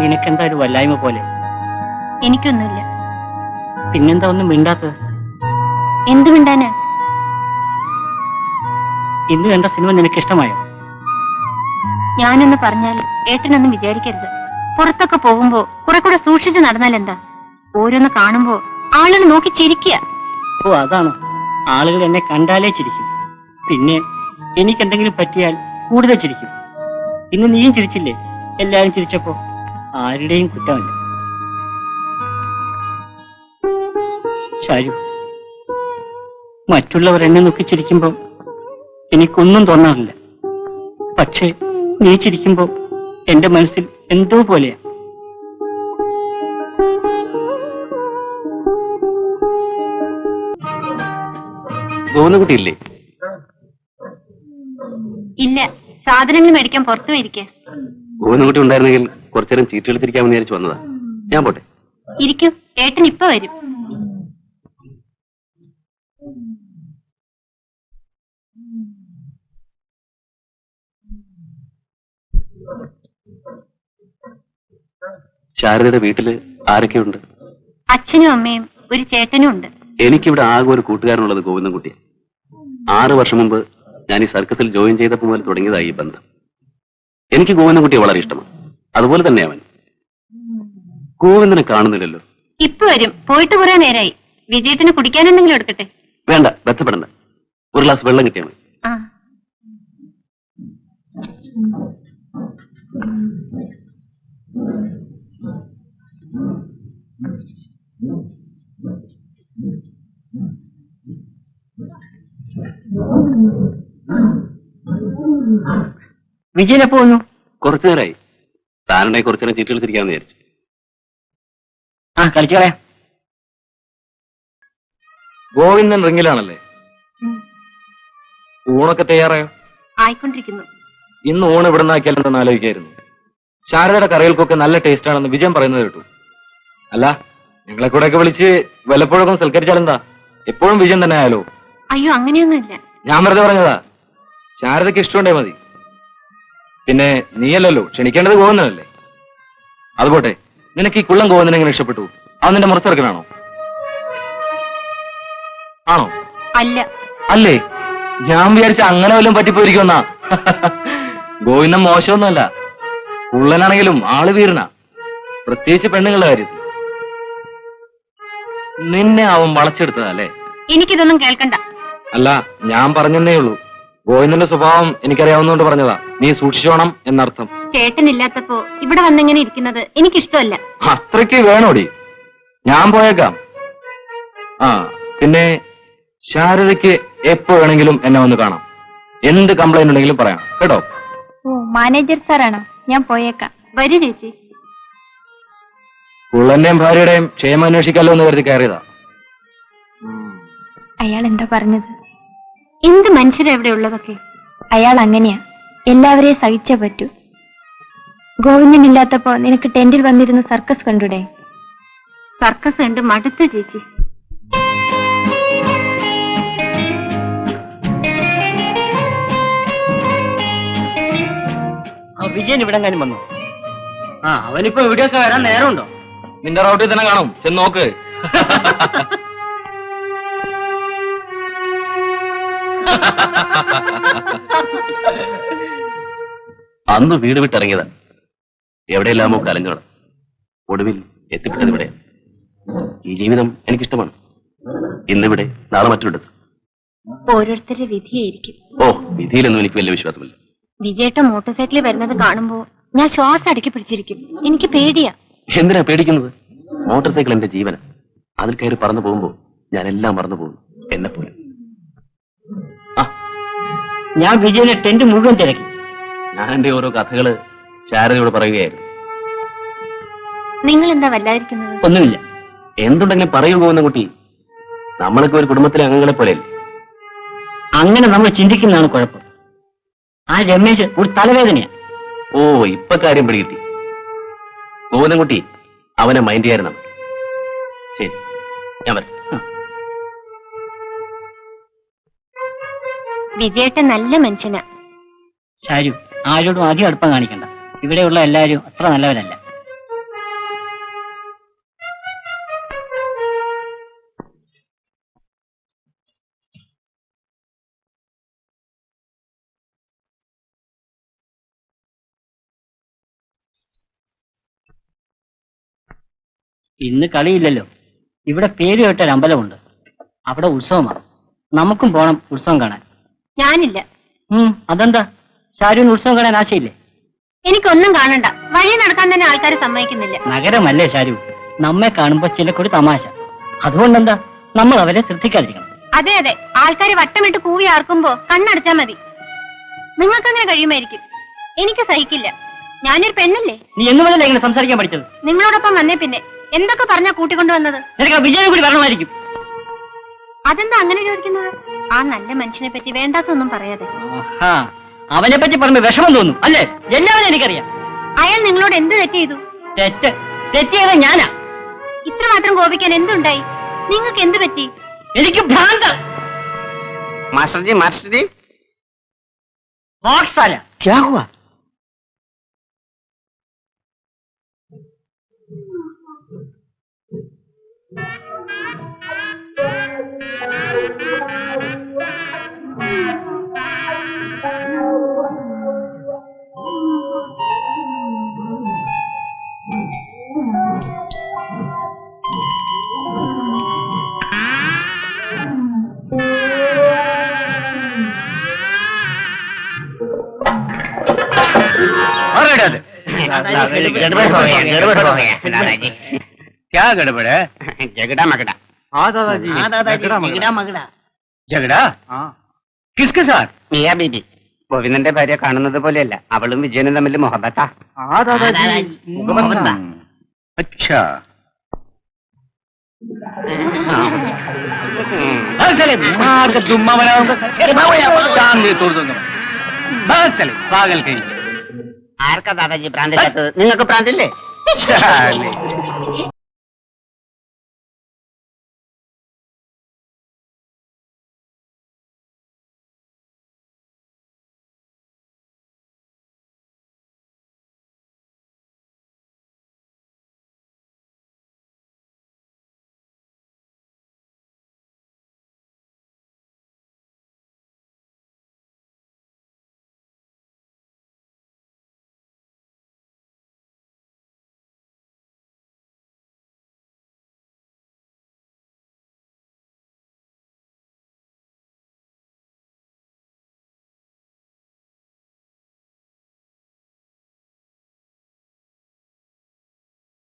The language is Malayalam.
നിനക്കെന്താ ഒരു വല്ലായ്മ പോലെ? എനിക്കൊന്നുമില്ല. പിന്നെന്താ ഒന്നും മിണ്ടാത്തത്? എന്ത് മിണ്ടാനാ? ഇന്ന് കണ്ട സിനിമ നിനക്ക് ഇഷ്ടമായോ? ഞാനെന്ന് പറഞ്ഞാൽ ഏട്ടനൊന്നും വിചാരിക്കരുത്. പുറത്തൊക്കെ പോകുമ്പോ കുറെ കൂടെ സൂക്ഷിച്ച് നടന്നാൽ എന്താ? ഓരോന്ന് കാണുമ്പോ ആളുകൾ നോക്കി ചിരിക്കുക. ഓ അതാണോ? ആളുകൾ എന്നെ കണ്ടാലേ ചിരിക്കും. പിന്നെ എനിക്കെന്തെങ്കിലും പറ്റിയാൽ കൂടുതൽ ചിരിക്കും. ഇന്ന് നീയും ചിരിച്ചില്ലേ? എല്ലാരും ചിരിച്ചപ്പോ ആരുടെയും കുറ്റമല്ല. ശാരു, മറ്റുള്ളവർ എന്നെ നോക്കി ചിരിക്കുമ്പോ എനിക്കൊന്നും തോന്നാറില്ല. പക്ഷേ നീ ചിരിക്കുമ്പോ എന്റെ മനസ്സിൽ എന്തോ പോലെയാ. ഗോവിന്ദൻകുട്ടിയില്ലേ? ഇല്ല, സാധനങ്ങൾ മേടിക്കാൻ പുറത്തു ഇരിക്കുക. ഗോവിന്ദൻകുട്ടി ഉണ്ടായിരുന്നെങ്കിൽ കുറച്ചേരം ചീട്ട് എടുത്തിരിക്കാമെന്ന് വിചാരിച്ചു വന്നതാ. ഞാൻ പോട്ടെ. ഇരിക്കും, ഏട്ടൻ ഇപ്പൊ വരും. ശാരദയുടെ വീട്ടില് ആരൊക്കെയുണ്ട്? അച്ഛനും അമ്മയും ഒരു ചേട്ടനും ഉണ്ട്. എനിക്കിവിടെ ആകെ ഒരു കൂട്ടുകാരനുള്ളത് ഗോവിന്ദൻകുട്ടിയെ. 6 വർഷം മുമ്പ് ഞാൻ ഈ സർക്കസിൽ ജോയിൻ ചെയ്തപ്പോൾ മുതൽ തുടങ്ങിയതായി ഈ ബന്ധം. എനിക്ക് ഗോവിന്ദൻകുട്ടിയെ വളരെ ഇഷ്ടമാണ്. അതുപോലെ തന്നെ അവൻ. ഗോവിന്ദനെ കാണുന്നില്ലല്ലോ. ഇപ്പൊ വരും, പോയിട്ട് കുറെ നേരായി. വിജയത്തിന് കുടിക്കാൻ എന്തെങ്കിലും എടുക്കട്ടെ? വേണ്ട, ബന്ധപ്പെടണ്ട. ഒരു ഗ്ലാസ് വെള്ളം കിട്ടിയാൽ മതി. ആ. വിജയൻ എപ്പോ വന്നു? കുറച്ചു നേരമായി. താനുണ്ടെ കുറച്ചു നേരം ചീട്ട് എടുത്തിരിക്കാമെന്ന് വിചാരിച്ചു. ആ, കളിച്ചു കളയാം. ഗോവിന്ദൻ റിങ്ങിലാണല്ലേ? ഊണൊക്കെ തയ്യാറായോ? ആയിക്കൊണ്ടിരിക്കുന്നു. ഇന്ന് ഊണ് ഇവിടെ നിന്നാക്കിയാലെന്ന് ആലോചിക്കായിരുന്നു. ശാരദയുടെ കറികൾക്കൊക്കെ നല്ല ടേസ്റ്റ് ആണെന്ന് വിജയം പറയുന്നത് കേട്ടു. അല്ല, നിങ്ങളെ കൂടെ ഒക്കെ വിളിച്ച് വല്ലപ്പോഴൊക്കെ സൽക്കരിച്ചാലെന്താ? എപ്പോഴും വിജയം തന്നെ ആയാലോ? അയ്യോ, അങ്ങനെയൊന്നുമില്ല. ഞാൻ വെറുതെ പറഞ്ഞതാ. ശാരദയ്ക്ക് ഇഷ്ടമുണ്ടേ മതി. പിന്നെ നീയല്ലല്ലോ ക്ഷണിക്കേണ്ടത്, ഗോവിന്ദനല്ലേ? അതുപോട്ടെ, നിനക്ക് ഈ കുള്ളം ഗോവിന്ദനെ എങ്ങനെ ഇഷ്ടപ്പെട്ടു? അത് നിന്റെ മുറച്ചെറുക്കനാണോ? ആണോ? അല്ല. അല്ലേ? ഞാൻ വിചാരിച്ച അങ്ങനെ വല്ലതും പറ്റിപ്പോയിരിക്കുമെന്നാ. ഗോവിന്ദൻ മോശമൊന്നുമല്ല. കുള്ളനാണെങ്കിലും ആള് വീരനാ, പ്രത്യേകിച്ച് പെണ്ണുങ്ങളുടെ കാര്യത്തിൽ. നിന്നെ അവൻ വളച്ചെടുത്തതല്ലേ? എനിക്കിതൊന്നും കേൾക്കണ്ട. അല്ല, ഞാൻ പറഞ്ഞെന്നേ ഉള്ളൂ. ഗോവിന്ദന്റെ സ്വഭാവം എനിക്കറിയാവുന്നതുകൊണ്ട് പറഞ്ഞതാ. നീ സൂക്ഷിച്ചോണം എന്നർത്ഥം. ചേട്ടനില്ലാത്തപ്പോ ഇവിടെ വന്നിങ്ങനെ ഇരിക്കുന്നത് എനിക്കിഷ്ടമല്ല. അത്രയ്ക്ക് വേണോടി? ഞാൻ പോയേക്കാം. ആ, പിന്നെ ശാരദയ്ക്ക് എപ്പോ വേണമെങ്കിലും എന്നെ വന്ന് കാണാം. എന്ത് കംപ്ലൈന്റ് ഉണ്ടെങ്കിലും പറയാം കേട്ടോ. ഓ, മാനേജർ സാറാണോ? ഞാൻ പോയേക്കാം. വരൂ ചേച്ചി. കുള്ളന്റെയും ഭാര്യയുടെയും ക്ഷേമം അന്വേഷിക്കാലോ എന്ന് കരുതി കയറിയതാ. അയാൾ എന്താ പറഞ്ഞത്? എന്ത് മനുഷ്യരാ ഇവിടെ ഉള്ളതൊക്കെ? അയാൾ അങ്ങനെയാ, എല്ലാവരെയും സഹിച്ചേ പറ്റൂ. ഗോവിന്ദൻ ഇല്ലാത്തപ്പോ നിനക്ക് ടെന്റിൽ വന്നിരുന്ന സർക്കസ് കണ്ടൂടെ? സർക്കസ് കണ്ട് മടുത്തു ചേച്ചി. വിജയൻ ഇവിടെ എങ്ങാനും വന്നു? ആ, അവനിപ്പോ ഇവിടെയൊക്കെ വരാൻ നേരമുണ്ടോ? നിന്റെ റൗട്ടിൽ തന്നെ കാണും, ചെന്ന് നോക്ക്. അന്ന് വീട് വിട്ടിറങ്ങിയതാ. എവിടെയെല്ലാമോ കലഞ്ഞോണം. ഒടുവിൽ എത്തിപ്പെട്ടത് ഇവിടെ. ഈ ജീവിതം എനിക്കിഷ്ടമാണ്. ഇന്നിവിടെ, നാളെ മറ്റൊരിടത്ത്. ഓരോരുത്തരുടെ വിധിയായിരിക്കും. ഓ, വിധിയിലൊന്നും എനിക്ക് വലിയ വിശ്വാസമില്ല. വിജയേട്ട മോട്ടോർ സൈക്കിളിൽ വരുന്നത് കാണുമ്പോ ഞാൻ ശ്വാസം അടക്കി പിടിച്ചിരിക്കും. എനിക്ക് പേടിയാ. എന്തിനാ പേടിക്കുന്നത്? മോട്ടോർ സൈക്കിൾ എന്റെ ജീവന. അതിൽ കയറി പറന്നു പോകുമ്പോ ഞാൻ എല്ലാം മറന്നു പോകുന്നു, എന്നെപ്പോലെ. ഞാൻ വിജയനെ ടെന്റ് മുഴുവൻ തിരക്കി. ഞാൻ എന്റെ ഓരോ കഥകള് ശാരദയോട് പറയുകയായിരുന്നു. നിങ്ങൾ എന്താ വല്ലാതിരിക്കുന്നത്? ഒന്നുമില്ല. എന്തുണ്ടെങ്കിലും പറയൂ ഗോവിന്ദൻകുട്ടി. നമ്മളൊക്കെ ഒരു കുടുംബത്തിലെ അംഗങ്ങളെ പോലെയല്ലേ? അങ്ങനെ നമ്മൾ ചിന്തിക്കുന്നതാണ് കുഴപ്പം. ആ രമേശ് ഒരു തലവേദനയാ. ഓ, ഇപ്പൊ കാര്യം പിടികിട്ടി. ഗോവിന്ദൻകുട്ടി അവനെ മൈൻഡ് ചെയ്യായിരുന്നു. ശരി, ഞാൻ വരാം. വിജയേട്ടൻ നല്ല മനുഷ്യനാ. ശാരു, ആരോടും അധികം അടുപ്പം കാണിക്കണ്ട. ഇവിടെയുള്ള എല്ലാവരും അത്ര നല്ലവരല്ല. ഇന്ന് കളിയില്ലല്ലോ. ഇവിടെ പേര് കേട്ട ഒരു അമ്പലമുണ്ട്. അവിടെ ഉത്സവമാണ്. നമുക്കും പോണം ഉത്സവം കാണാൻ. ഞാനില്ല. അതെന്താ? ഷാരുവിന് ഉത്സവം കാണാൻ ആശയില്ലേ? എനിക്കൊന്നും കാണണ്ട. വഴി നടക്കാൻ തന്നെ ആൾക്കാർ സമ്മതിക്കുന്നില്ല. നഗരമല്ലേ ഷാരു? നമ്മെ കാണുമ്പോ ചിലക്കൊരു തമാശ. അതുകൊണ്ടെന്താ നമ്മൾ അവരെ ശ്രദ്ധിക്കാതിരിക്കണം. അതെ അതെ, ആൾക്കാർ വട്ടമിട്ട് കൂവി ആർക്കുമ്പോ കണ്ണടച്ചാ മതി. നിങ്ങൾക്കങ്ങനെ കഴിയുമായിരിക്കും, എനിക്ക് സഹിക്കില്ല. ഞാനൊരു പെണ്ണല്ലേ. നീ എന്ന് മുതലേ ഇങ്ങനെ സംസാരിക്കാൻ പഠിച്ചത്? നിങ്ങളോടൊപ്പം വന്നേ പിന്നെ എന്തൊക്കെ പറഞ്ഞാ കൂട്ടിക്കൊണ്ടുവന്നത്? നിനക്ക് ആ വിജയം കൂടി വരണമായിരിക്കും. അതെന്താ അങ്ങനെ ചോദിക്കുന്നത്? ആ നല്ല മനുഷ്യനെ പറ്റി വേണ്ടാത്തൊന്നും പറയാതെ. അവനെ പറ്റി പറയുമ്പോ വിഷമം തോന്നും അല്ലേ? എല്ലാവരും എനിക്കറിയാം. അയാൾ നിങ്ങളോട് എന്ത് തെറ്റ് ചെയ്തു? തെറ്റിയത് ഞാനാ. ഇത്രമാത്രം കോപിക്കാൻ എന്തുണ്ടായി? നിങ്ങൾക്ക് എന്ത് പറ്റി? എനിക്ക് ഭ്രാന്ത്. മാസ്റ്റർജി മാസ്റ്റർജി क्या हुआ? गड़बड़ हो गया दादाजी। क्या गड़बड़ है? झगड़ा मगड़ा। हाँ दादाजी, झगड़ा मगड़ा. झगड़ा? किसके साथ? മിയ ബീബി. ഗോവിന്ദന്റെ ഭാര്യ കാണുന്നത് പോലെയല്ല, അവളും വിജയനും തമ്മിൽ മുഹബത്താ. हाँ दादाजी, मोहब्बत। अच्छा। मार का दुम्मा बनाऊंगा, कान में तोड़ दूंगा। भाग चले पागल कहीं। ആർക്കാ ദാദാജി ഭ്രാന്തില്ലാത്തത്? നിങ്ങൾക്ക് ഭ്രാന്തില്ലേ? चले